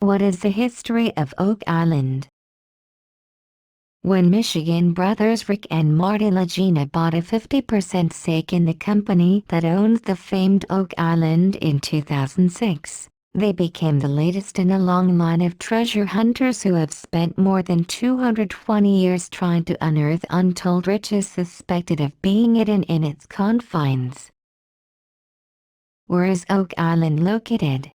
What is the history of Oak Island? When Michigan brothers Rick and Marty Lagina bought a 50% stake in the company that owns the famed Oak Island in 2006, they became the latest in a long line of treasure hunters who have spent more than 220 years trying to unearth untold riches suspected of being hidden in its confines. Where is Oak Island located?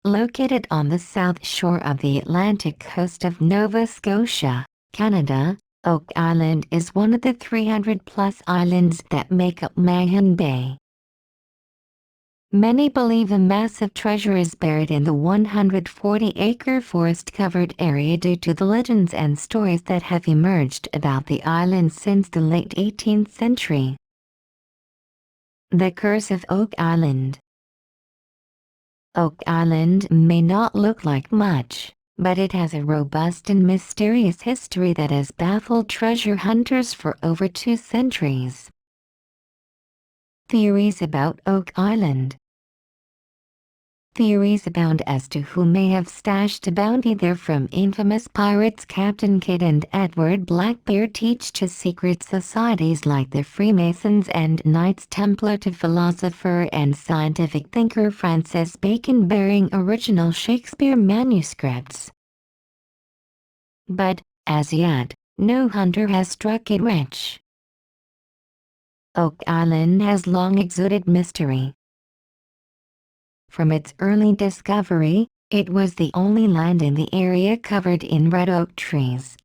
Located on the south shore of the Atlantic coast of Nova Scotia, Canada, Oak Island is one of the 300-plus islands that make up Mahon Bay. Many believe a massive treasure is buried in the 140-acre forest-covered area due to the legends and stories that have emerged about the island since the late 18th century. The Curse of Oak Island. Oak Island may not look like much, but it has a robust and mysterious history that has baffled treasure hunters for over 2 centuries. Theories about Oak Island. Theories abound as to who may have stashed a bounty there, from infamous pirates Captain Kidd and Edward Blackbeard teach to secret societies like the Freemasons and Knights Templar to philosopher and scientific thinker Francis Bacon bearing original Shakespeare manuscripts. But, as yet, no hunter has struck it rich. Oak Island has long exuded mystery. From its early discovery, it was the only land in the area covered in red oak trees.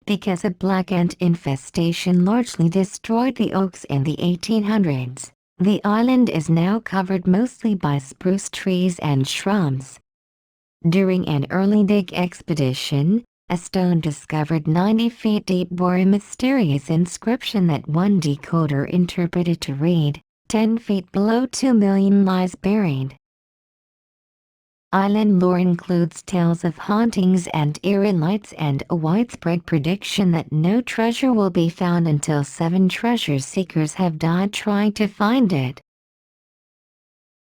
Because a black ant infestation largely destroyed the oaks in the 1800s, the island is now covered mostly by spruce trees and shrubs. During an early dig expedition, a stone discovered 90 feet deep bore a mysterious inscription that one decoder interpreted to read, 10 feet below 2 million lies buried. Island lore includes tales of hauntings and eerie lights and a widespread prediction that no treasure will be found until 7 treasure seekers have died trying to find it.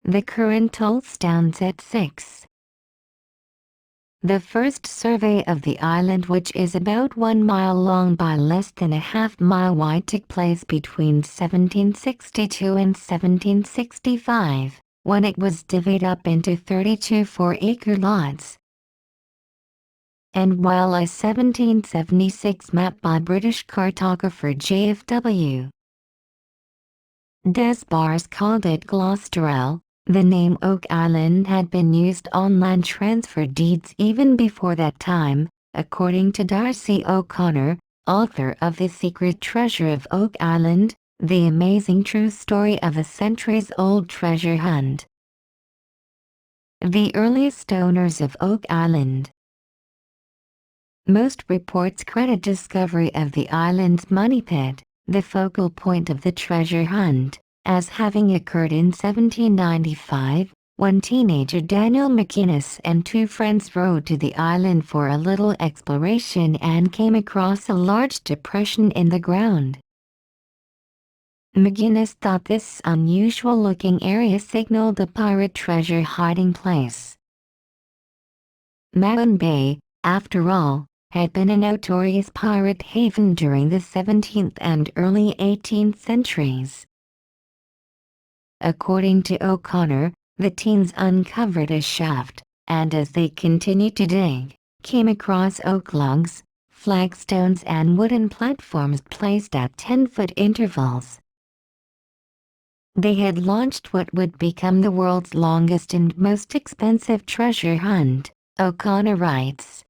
The current toll stands at 6. The first survey of the island, which is about 1 mile long by less than a half-mile wide, took place between 1762 and 1765, when it was divvied up into 32 4-acre lots. And while a 1776 map by British cartographer J.F.W. Desbarres called it Gloucester, the name Oak Island had been used on land transfer deeds even before that time, according to Darcy O'Connor, author of The Secret Treasure of Oak Island, the amazing true story of a centuries-old treasure hunt. The earliest owners of Oak Island. Most reports credit discovery of the island's money pit, the focal point of the treasure hunt, as having occurred in 1795, when teenager Daniel McInnes and 2 friends rode to the island for a little exploration and came across a large depression in the ground. McInnes thought this unusual-looking area signaled a pirate treasure hiding place. Mahon Bay, after all, had been a notorious pirate haven during the 17th and early 18th centuries. According to O'Connor, the teens uncovered a shaft, and as they continued to dig, came across oak logs, flagstones and wooden platforms placed at 10-foot intervals. They had launched what would become the world's longest and most expensive treasure hunt, O'Connor writes.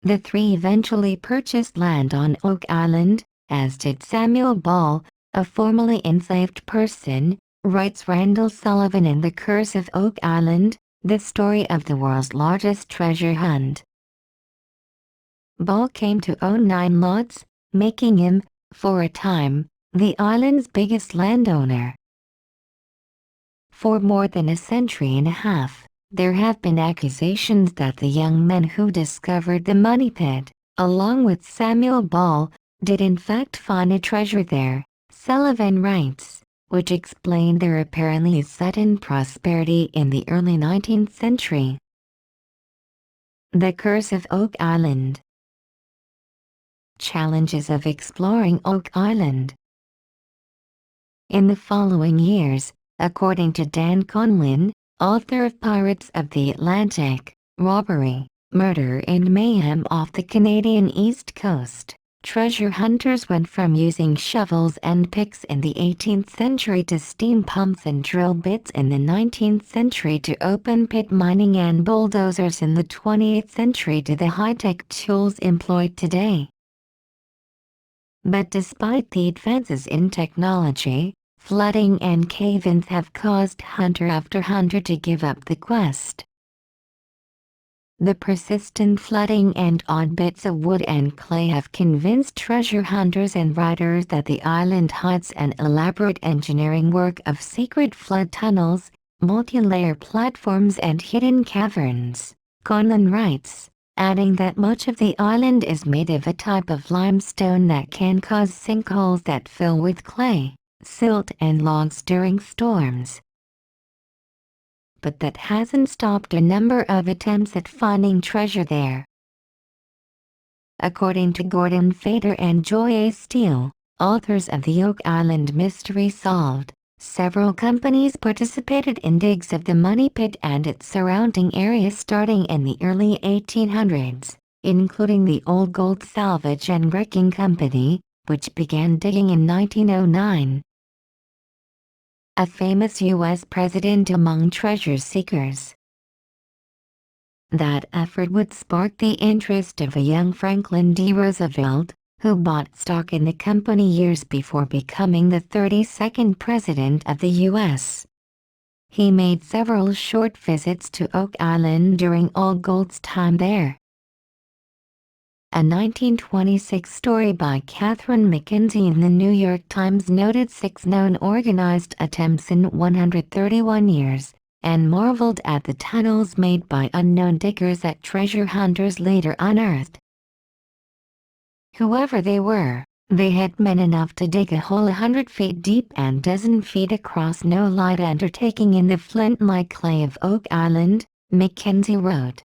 The 3 eventually purchased land on Oak Island, as did Samuel Ball, a formerly enslaved person, writes Randall Sullivan in The Curse of Oak Island, the story of the world's largest treasure hunt. Ball came to own 9 lots, making him, for a time, the island's biggest landowner. For more than a century and a half, there have been accusations that the young men who discovered the money pit, along with Samuel Ball, did in fact find a treasure there. Sullivan writes, which explained their apparently sudden prosperity in the early 19th century. The Curse of Oak Island. Challenges of exploring Oak Island. In the following years, according to Dan Conlin, author of Pirates of the Atlantic, robbery, murder and mayhem off the Canadian East Coast, treasure hunters went from using shovels and picks in the 18th century to steam pumps and drill bits in the 19th century to open-pit mining and bulldozers in the 20th century to the high-tech tools employed today. But despite the advances in technology, flooding and cave-ins have caused hunter after hunter to give up the quest. The persistent flooding and odd bits of wood and clay have convinced treasure hunters and writers that the island hides an elaborate engineering work of secret flood tunnels, multi-layer platforms and hidden caverns, Conlon writes, adding that much of the island is made of a type of limestone that can cause sinkholes that fill with clay, silt and logs during storms. But that hasn't stopped a number of attempts at finding treasure there. According to Gordon Fader and Joy A. Steele, authors of the Oak Island Mystery Solved, several companies participated in digs of the Money Pit and its surrounding area starting in the early 1800s, including the Old Gold Salvage and Wrecking Company, which began digging in 1909. A famous U.S. president among treasure seekers. That effort would spark the interest of a young Franklin D. Roosevelt, who bought stock in the company years before becoming the 32nd President of the U.S. He made several short visits to Oak Island during Old Gold's time there. A 1926 story by Catherine Mackenzie in the New York Times noted 6 known organized attempts in 131 years, and marveled at the tunnels made by unknown diggers that treasure hunters later unearthed. Whoever they were, they had men enough to dig a hole 100 feet deep and dozen feet across. No light undertaking in the flint-like clay of Oak Island, Mackenzie wrote.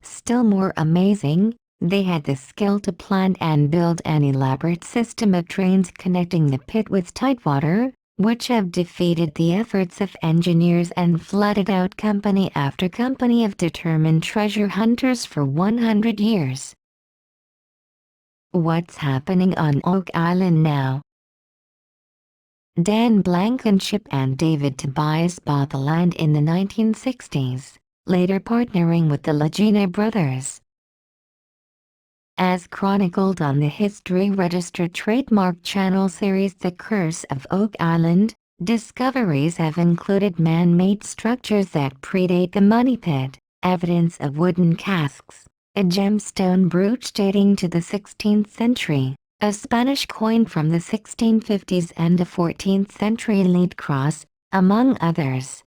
Still more amazing, they had the skill to plan and build an elaborate system of drains connecting the pit with tidewater, which have defeated the efforts of engineers and flooded out company after company of determined treasure hunters for 100 years. What's happening on Oak Island now? Dan Blankenship and David Tobias bought the land in the 1960s, later partnering with the Lagina brothers. As chronicled on the History Registered Trademark Channel series The Curse of Oak Island, discoveries have included man-made structures that predate the Money Pit, evidence of wooden casks, a gemstone brooch dating to the 16th century, a Spanish coin from the 1650s and a 14th century lead cross, among others.